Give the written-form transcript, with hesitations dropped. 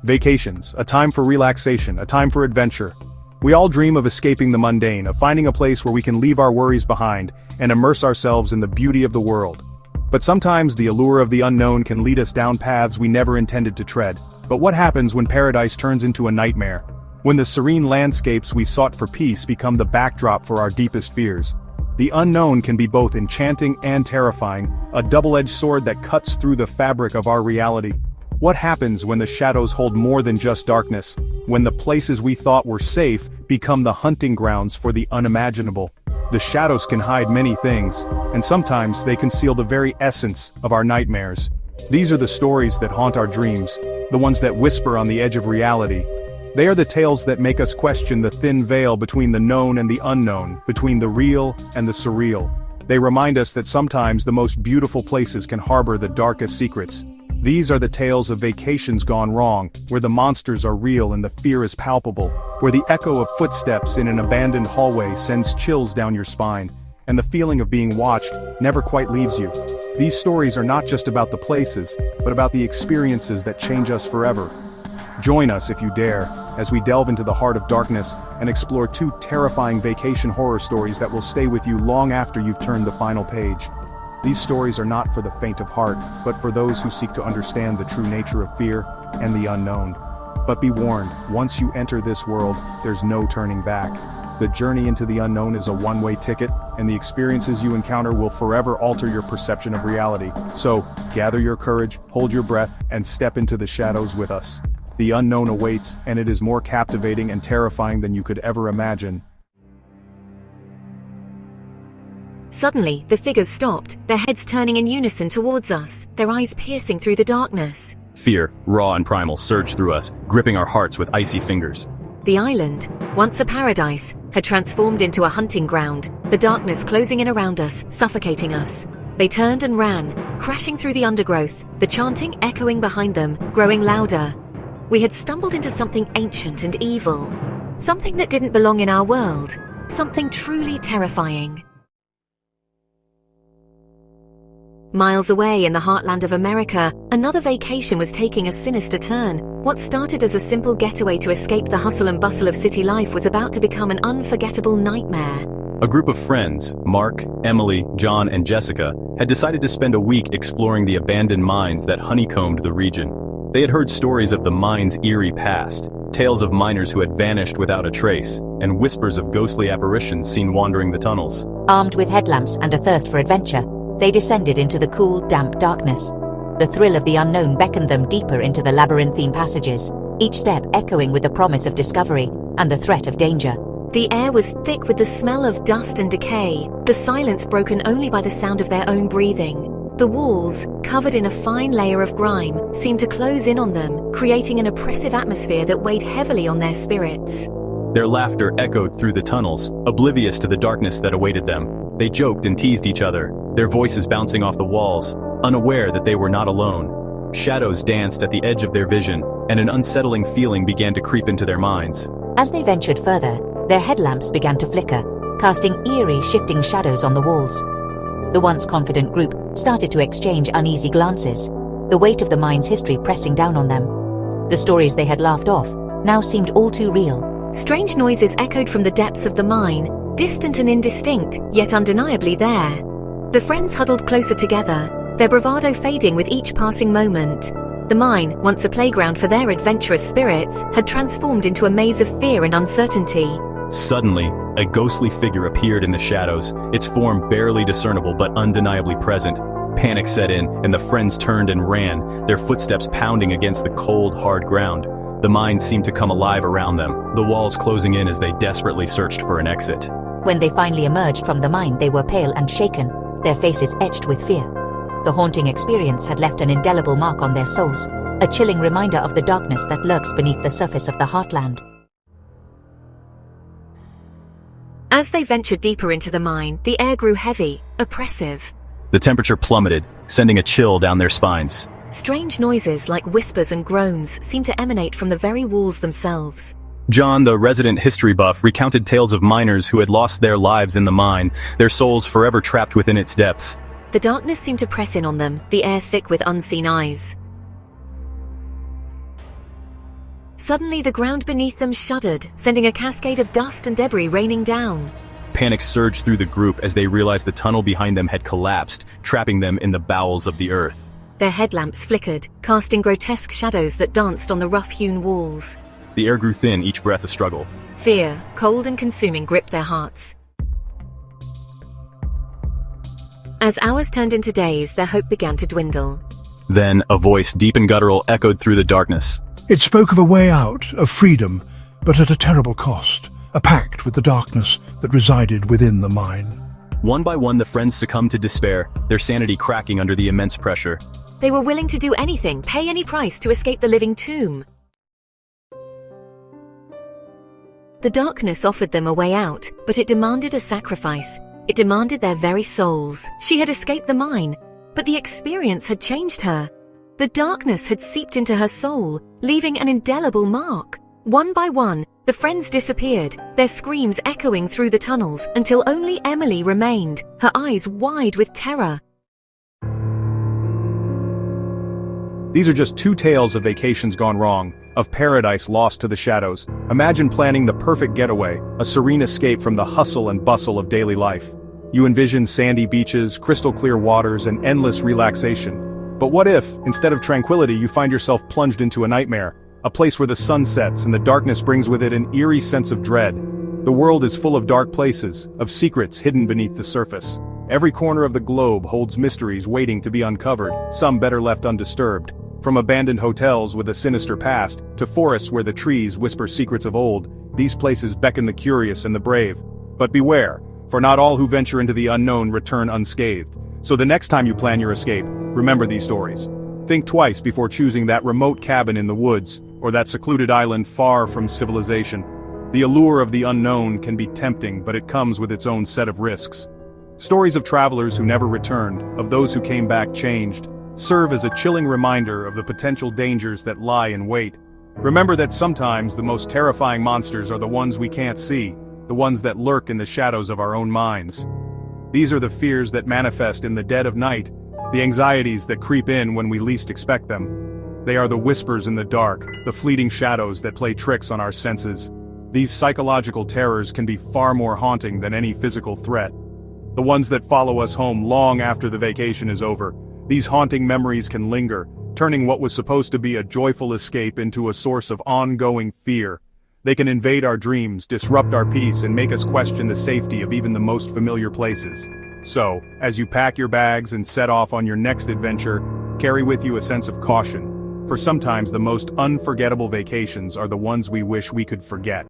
Vacations, a time for relaxation, a time for adventure. We all dream of escaping the mundane, of finding a place where we can leave our worries behind and immerse ourselves in the beauty of the world. But sometimes the allure of the unknown can lead us down paths we never intended to tread. But what happens when paradise turns into a nightmare? When the serene landscapes we sought for peace become the backdrop for our deepest fears? The unknown can be both enchanting and terrifying, a double-edged sword that cuts through the fabric of our reality. What happens when the shadows hold more than just darkness? When the places we thought were safe become the hunting grounds for the unimaginable? The shadows can hide many things, and sometimes they conceal the very essence of our nightmares. These are the stories that haunt our dreams, the ones that whisper on the edge of reality. They are the tales that make us question the thin veil between the known and the unknown, between the real and the surreal. They remind us that sometimes the most beautiful places can harbor the darkest secrets. These are the tales of vacations gone wrong, where the monsters are real and the fear is palpable, where the echo of footsteps in an abandoned hallway sends chills down your spine, and the feeling of being watched never quite leaves you. These stories are not just about the places, but about the experiences that change us forever. Join us if you dare, as we delve into the heart of darkness and explore two terrifying vacation horror stories that will stay with you long after you've turned the final page. These stories are not for the faint of heart, but for those who seek to understand the true nature of fear and the unknown. But be warned, once you enter this world, there's no turning back. The journey into the unknown is a one-way ticket, and the experiences you encounter will forever alter your perception of reality. So, gather your courage, hold your breath, and step into the shadows with us. The unknown awaits, and it is more captivating and terrifying than you could ever imagine. Suddenly, the figures stopped, their heads turning in unison towards us, their eyes piercing through the darkness. Fear, raw and primal, surged through us, gripping our hearts with icy fingers. The island, once a paradise, had transformed into a hunting ground, the darkness closing in around us, suffocating us. They turned and ran, crashing through the undergrowth, the chanting echoing behind them, growing louder. We had stumbled into something ancient and evil. Something that didn't belong in our world. Something truly terrifying. Miles away in the heartland of America, another vacation was taking a sinister turn. What started as a simple getaway to escape the hustle and bustle of city life was about to become an unforgettable nightmare. A group of friends, Mark, Emily, John, and Jessica, had decided to spend a week exploring the abandoned mines that honeycombed the region. They had heard stories of the mine's eerie past, tales of miners who had vanished without a trace, and whispers of ghostly apparitions seen wandering the tunnels. Armed with headlamps and a thirst for adventure, they descended into the cool, damp darkness. The thrill of the unknown beckoned them deeper into the labyrinthine passages, each step echoing with the promise of discovery and the threat of danger. The air was thick with the smell of dust and decay, the silence broken only by the sound of their own breathing. The walls, covered in a fine layer of grime, seemed to close in on them, creating an oppressive atmosphere that weighed heavily on their spirits. Their laughter echoed through the tunnels, oblivious to the darkness that awaited them. They joked and teased each other, their voices bouncing off the walls, unaware that they were not alone. Shadows danced at the edge of their vision, and an unsettling feeling began to creep into their minds. As they ventured further, their headlamps began to flicker, casting eerie, shifting shadows on the walls. The once confident group started to exchange uneasy glances, the weight of the mine's history pressing down on them. The stories they had laughed off now seemed all too real. Strange noises echoed from the depths of the mine, distant and indistinct, yet undeniably there. The friends huddled closer together, their bravado fading with each passing moment. The mine, once a playground for their adventurous spirits, had transformed into a maze of fear and uncertainty. Suddenly, a ghostly figure appeared in the shadows, its form barely discernible but undeniably present. Panic set in, and the friends turned and ran, their footsteps pounding against the cold, hard ground. The mine seemed to come alive around them, the walls closing in as they desperately searched for an exit. When they finally emerged from the mine, they were pale and shaken, their faces etched with fear. The haunting experience had left an indelible mark on their souls, a chilling reminder of the darkness that lurks beneath the surface of the heartland. As they ventured deeper into the mine, the air grew heavy, oppressive. The temperature plummeted, sending a chill down their spines. Strange noises like whispers and groans seemed to emanate from the very walls themselves. John, the resident history buff, recounted tales of miners who had lost their lives in the mine, their souls forever trapped within its depths. The darkness seemed to press in on them, the air thick with unseen eyes. Suddenly the ground beneath them shuddered, sending a cascade of dust and debris raining down. Panic surged through the group as they realized the tunnel behind them had collapsed, trapping them in the bowels of the earth. Their headlamps flickered, casting grotesque shadows that danced on the rough-hewn walls. The air grew thin, each breath a struggle. Fear, cold and consuming, gripped their hearts. As hours turned into days, their hope began to dwindle. Then, a voice deep and guttural echoed through the darkness. It spoke of a way out, of freedom, but at a terrible cost, a pact with the darkness that resided within the mine. One by one, the friends succumbed to despair, their sanity cracking under the immense pressure. They were willing to do anything, pay any price to escape the living tomb. The darkness offered them a way out, but it demanded a sacrifice. It demanded their very souls. She had escaped the mine, but the experience had changed her. The darkness had seeped into her soul, leaving an indelible mark. One by one, the friends disappeared, their screams echoing through the tunnels until only Emily remained, her eyes wide with terror. These are just two tales of vacations gone wrong, of paradise lost to the shadows. Imagine planning the perfect getaway, a serene escape from the hustle and bustle of daily life. You envision sandy beaches, crystal clear waters, and endless relaxation. But what if, instead of tranquility, you find yourself plunged into a nightmare? A place where the sun sets and the darkness brings with it an eerie sense of dread. The world is full of dark places, of secrets hidden beneath the surface. Every corner of the globe holds mysteries waiting to be uncovered, some better left undisturbed. From abandoned hotels with a sinister past, to forests where the trees whisper secrets of old, these places beckon the curious and the brave. But beware, for not all who venture into the unknown return unscathed. So the next time you plan your escape, remember these stories. Think twice before choosing that remote cabin in the woods, or that secluded island far from civilization. The allure of the unknown can be tempting, but it comes with its own set of risks. Stories of travelers who never returned, of those who came back changed, serve as a chilling reminder of the potential dangers that lie in wait. Remember that sometimes the most terrifying monsters are the ones we can't see, the ones that lurk in the shadows of our own minds. These are the fears that manifest in the dead of night, the anxieties that creep in when we least expect them. They are the whispers in the dark, the fleeting shadows that play tricks on our senses. These psychological terrors can be far more haunting than any physical threat. The ones that follow us home long after the vacation is over. These haunting memories can linger, turning what was supposed to be a joyful escape into a source of ongoing fear. They can invade our dreams, disrupt our peace, and make us question the safety of even the most familiar places. So, as you pack your bags and set off on your next adventure, carry with you a sense of caution. For sometimes the most unforgettable vacations are the ones we wish we could forget.